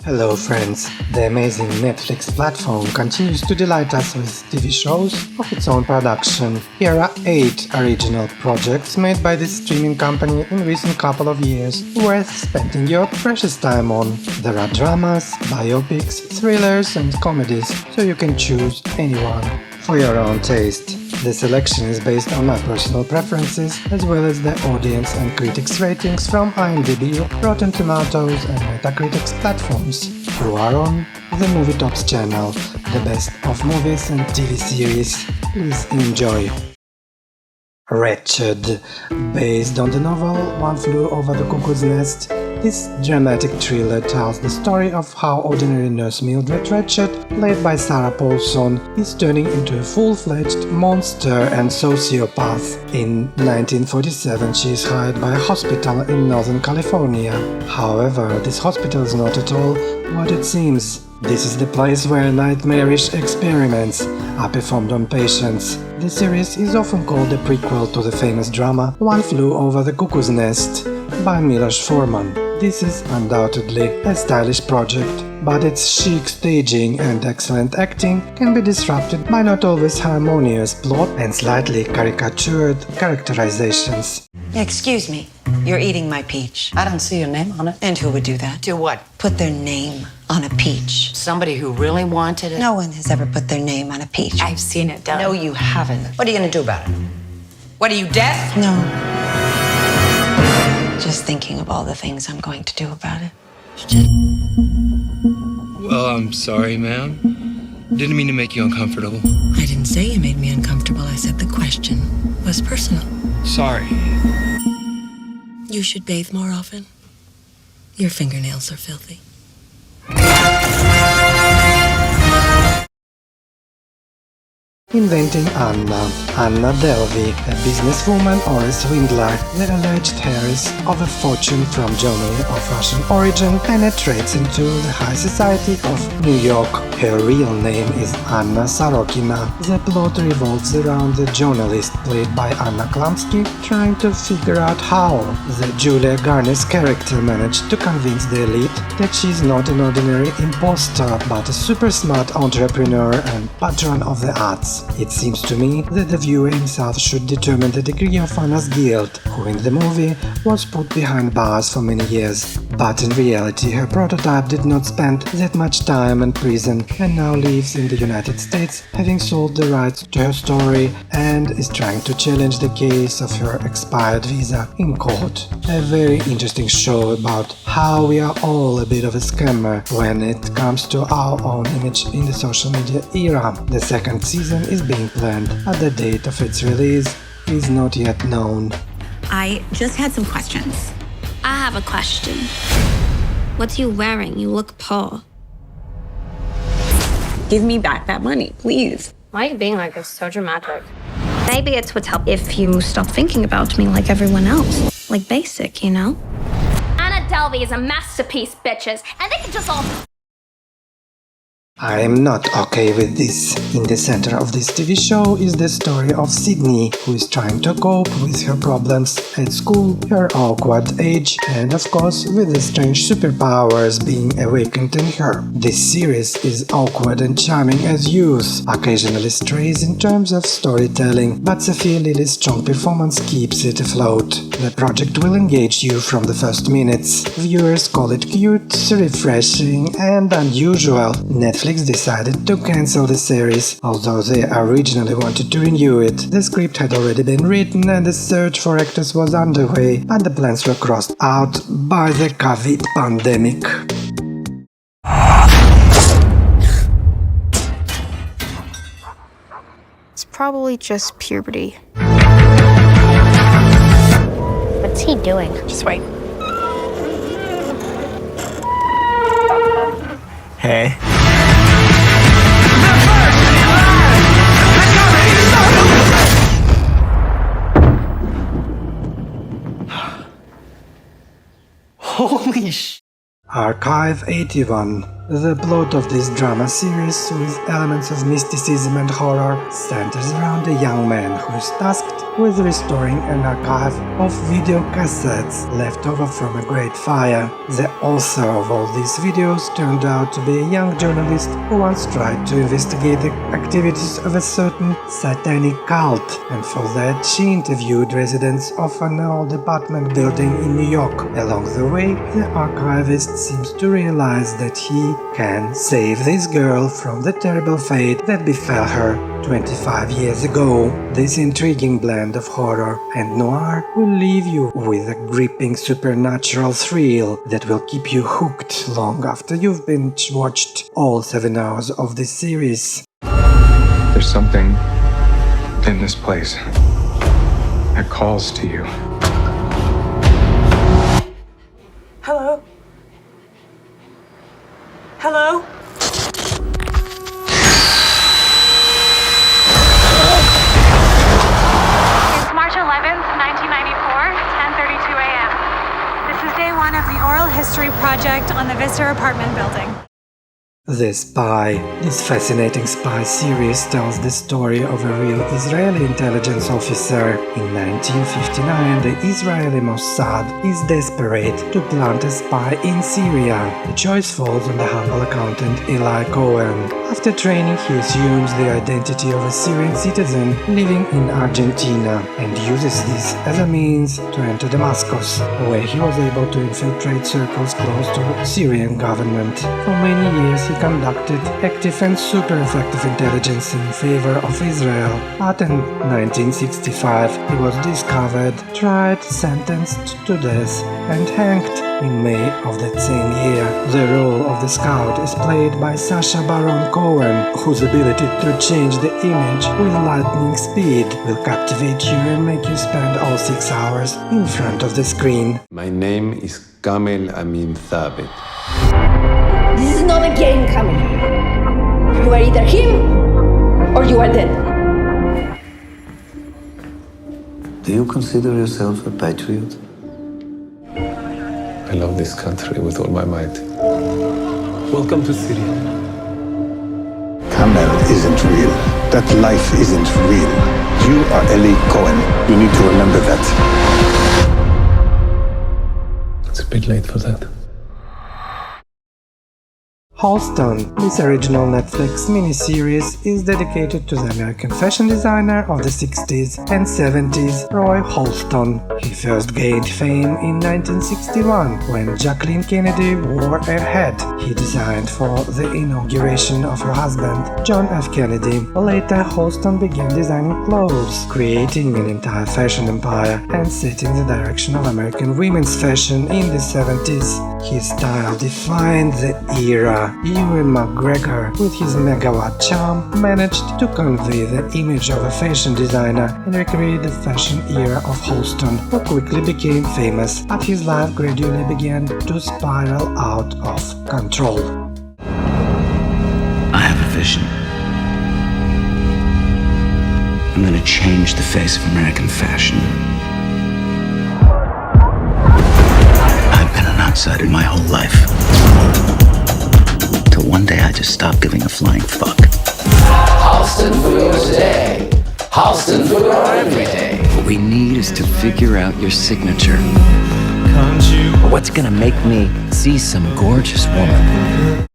Hello friends, the amazing Netflix platform continues to delight us with TV shows of its own production. Here are 8 original projects made by this streaming company in recent couple of years, worth spending your precious time on. There are dramas, biopics, thrillers and comedies, so you can choose anyone for your own taste. The selection is based on my personal preferences, as well as the audience and critics' ratings from IMDb, Rottentomatoes and Metacritic's platforms. You are on the Moovietops channel, the best of movies and TV series. Please enjoy. Wretched. Based on the novel One Flew Over the Cuckoo's Nest, this dramatic thriller tells the story of how ordinary nurse Mildred Ratched, played by Sarah Paulson, is turning into a full-fledged monster and sociopath. In 1947 she is hired by a hospital in Northern California. However, this hospital is not at all what it seems. This is the place where nightmarish experiments are performed on patients. The series is often called a prequel to the famous drama One Flew Over the Cuckoo's Nest by Milos Forman. This is undoubtedly a stylish project, but its chic staging and excellent acting can be disrupted by not always harmonious plot and slightly caricatured characterizations. Excuse me, you're eating my peach. I don't see your name on it. And who would do that? Do what? Put their name on a peach. Somebody who really wanted it? No one has ever put their name on a peach. I've seen it done. No, you haven't. What are you gonna do about it? What, are you deaf? No. Just thinking of all the things I'm going to do about it. Well, I'm sorry, ma'am. Didn't mean to make you uncomfortable. I didn't say you made me uncomfortable. I said the question was personal. Sorry. You should bathe more often. Your fingernails are filthy. Inventing Anna. Anna Delvey, a businesswoman or a swindler, the alleged heiress of a fortune from Germany of Russian origin, penetrates into the high society of New York. Her real name is Anna Sorokina. The plot revolves around the journalist played by Anna Klumsky trying to figure out how the Julia Garner's character managed to convince the elite that she's not an ordinary imposter, but a super smart entrepreneur and patron of the arts. It seems to me that the viewer himself should determine the degree of Anna's guilt, who in the movie was put behind bars for many years. But in reality her prototype did not spend that much time in prison and now lives in the United States, having sold the rights to her story, and is trying to challenge the case of her expired visa in court. A very interesting show about how we are all a bit of a scammer when it comes to our own image in the social media era. The second season is being planned, but the date of its release is not yet known. I just had some questions. I have a question. What's you wearing? You look poor. Give me back that money, please. Why are you being like this? So dramatic. Maybe it's what's help if you stop thinking about me like everyone else. Like basic, you know? Anna Delvey is a masterpiece, bitches, and they can just all... I am not okay with this. In the center of this TV show is the story of Sydney, who is trying to cope with her problems at school, her awkward age, and of course with the strange superpowers being awakened in her. This series is awkward and charming as youth, occasionally strays in terms of storytelling, but Sophia Lilly's strong performance keeps it afloat. The project will engage you from the first minutes. Viewers call it cute, refreshing and unusual. Netflix decided to cancel the series, although they originally wanted to renew it. The script had already been written and the search for actors was underway, but the plans were crossed out by the COVID pandemic. It's probably just puberty. What's he doing? Just wait. Hey. Holy sh... Archive 81. The plot of this drama series, with elements of mysticism and horror, centers around a young man who is tasked with restoring an archive of video cassettes left over from a great fire. The author of all these videos turned out to be a young journalist who once tried to investigate the activities of a certain satanic cult, and for that she interviewed residents of an old apartment building in New York. Along the way, the archivist seems to realize that he can save this girl from the terrible fate that befell her 25 years ago. This intriguing blend of horror and noir will leave you with a gripping supernatural thrill that will keep you hooked long after you've binge-watched all 7 hours of this series. There's something in this place that calls to you. Hello? Hello? It's March 11th, 1994, 10:32 a.m. This is day one of the Oral History Project on the Vista apartment building. The Spy. This fascinating spy series tells the story of a real Israeli intelligence officer. In 1959, the Israeli Mossad is desperate to plant a spy in Syria. The choice falls on the humble accountant Eli Cohen. After training, he assumes the identity of a Syrian citizen living in Argentina and uses this as a means to enter Damascus, where he was able to infiltrate circles close to the Syrian government. For many years, he conducted active and super effective intelligence in favor of Israel, but in 1965 he was discovered, tried, sentenced to death, and hanged in May of that same year. The role of the scout is played by Sacha Baron Cohen, whose ability to change the image with lightning speed will captivate you and make you spend all 6 hours in front of the screen. My name is Kamel Amin Thabit. This is not a game, Kamel. You are either him or you are dead. Do you consider yourself a patriot? I love this country with all my might. Welcome to Syria. Kamel isn't real. That life isn't real. You are Eli Cohen. You need to remember that. It's a bit late for that. HALSTON. This original Netflix miniseries is dedicated to the American fashion designer of the 60s and 70s, Roy Halston. He first gained fame in 1961 when Jacqueline Kennedy wore a hat he designed for the inauguration of her husband, John F. Kennedy. Later, Halston began designing clothes, creating an entire fashion empire and setting the direction of American women's fashion in the 70s. His style defined the era. Ewan McGregor, with his megawatt charm, managed to convey the image of a fashion designer and recreate the fashion era of Halston, who quickly became famous, but his life gradually began to spiral out of control. I have a vision. I'm gonna change the face of American fashion. I've been an outsider my whole life. Till one day I just stopped giving a flying fuck. Halston for your today. Halston for your everyday. What we need is to figure out your signature. What's gonna make me see some gorgeous woman?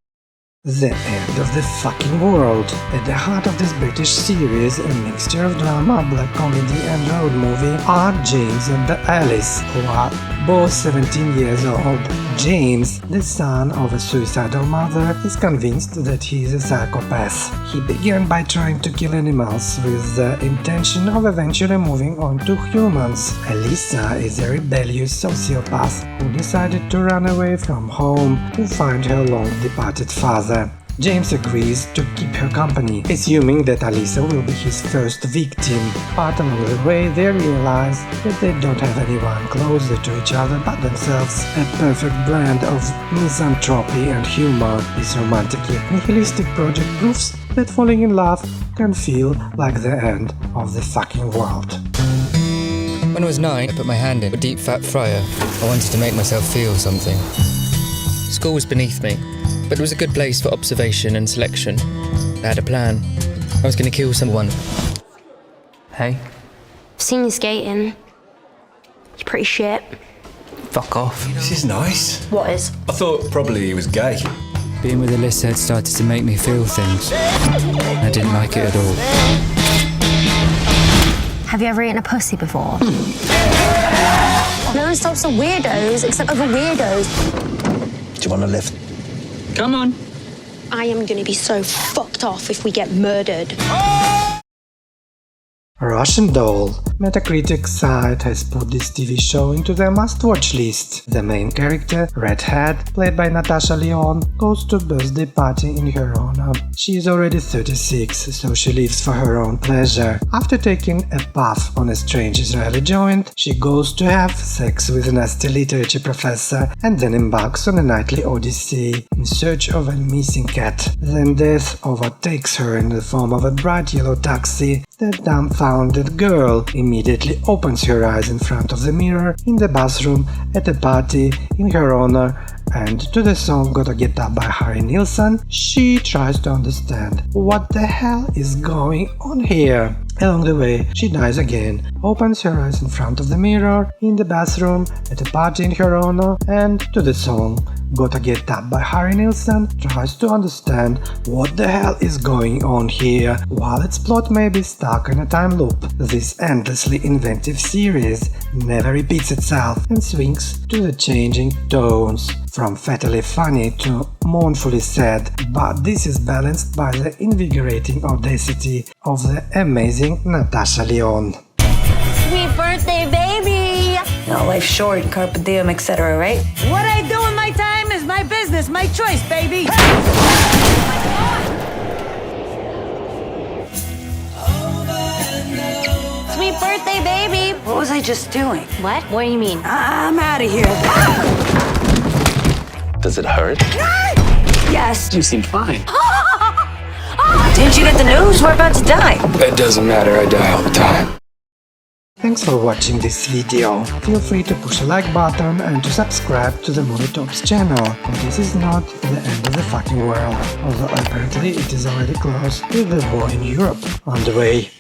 The end of the fucking world. At the heart of this British series, a mixture of drama, black comedy and road movie, are James and Alice, who are both 17 years old. James, the son of a suicidal mother, is convinced that he is a psychopath. He began by trying to kill animals with the intention of eventually moving on to humans. Alyssa is a rebellious sociopath who decided to run away from home to find her long-departed father. James agrees to keep her company, assuming that Alyssa will be his first victim, but along the way they realize that they don't have anyone closer to each other but themselves. A perfect blend of misanthropy and humor, this romantic yet nihilistic project proves that falling in love can feel like the end of the fucking world. When I was 9, I put my hand in a deep fat fryer. I wanted to make myself feel something. School was beneath me, but it was a good place for observation and selection. I had a plan. I was going to kill someone. Hey? I've seen you skating. You're pretty shit. Fuck off. This is nice. What is? I thought probably he was gay. Being with Alyssa had started to make me feel things. I didn't like it at all. Have you ever eaten a pussy before? No one stops for weirdos except other weirdos. Do you want a lift? Come on. I am gonna be so fucked off if we get murdered. Russian Doll. Metacritic site has put this TV show into their must-watch list. The main character, Redhead, played by Natasha Lyonne, goes to a birthday party in her honor. She is already 36, so she lives for her own pleasure. After taking a puff on a strange Israeli joint, she goes to have sex with a nasty literature professor and then embarks on a nightly odyssey in search of a missing cat. Then death overtakes her in the form of a bright yellow taxi. The dumbfounded girl immediately opens her eyes in front of the mirror in the bathroom at a party in her honor, and to the song Gotta Get Up by Harry Nilsson, she tries to understand what the hell is going on here. Along the way, she dies again, opens her eyes in front of the mirror in the bathroom at a party in her honor, and to the song Gotta Get Up by Harry Nilsson tries to understand what the hell is going on here. While its plot may be stuck in a time loop, this endlessly inventive series never repeats itself and swings to the changing tones, from fatally funny to mournfully sad, but this is balanced by the invigorating audacity of the amazing Natasha Lyonne. Sweet birthday, baby! No, life's short, carpe diem, etc., right? What I do in my time is my business, my choice, baby. Sweet birthday, baby! What was I just doing? What? What do you mean? I'm out of here. Does it hurt? Yes. You seem fine. Didn't you get the news? We're about to die. It doesn't matter, I die all the time. Thanks for watching this video. Feel free to push a like button and to subscribe to the Moovietops channel. And this is not the end of the fucking world, although apparently it is already close with the war in Europe on the way.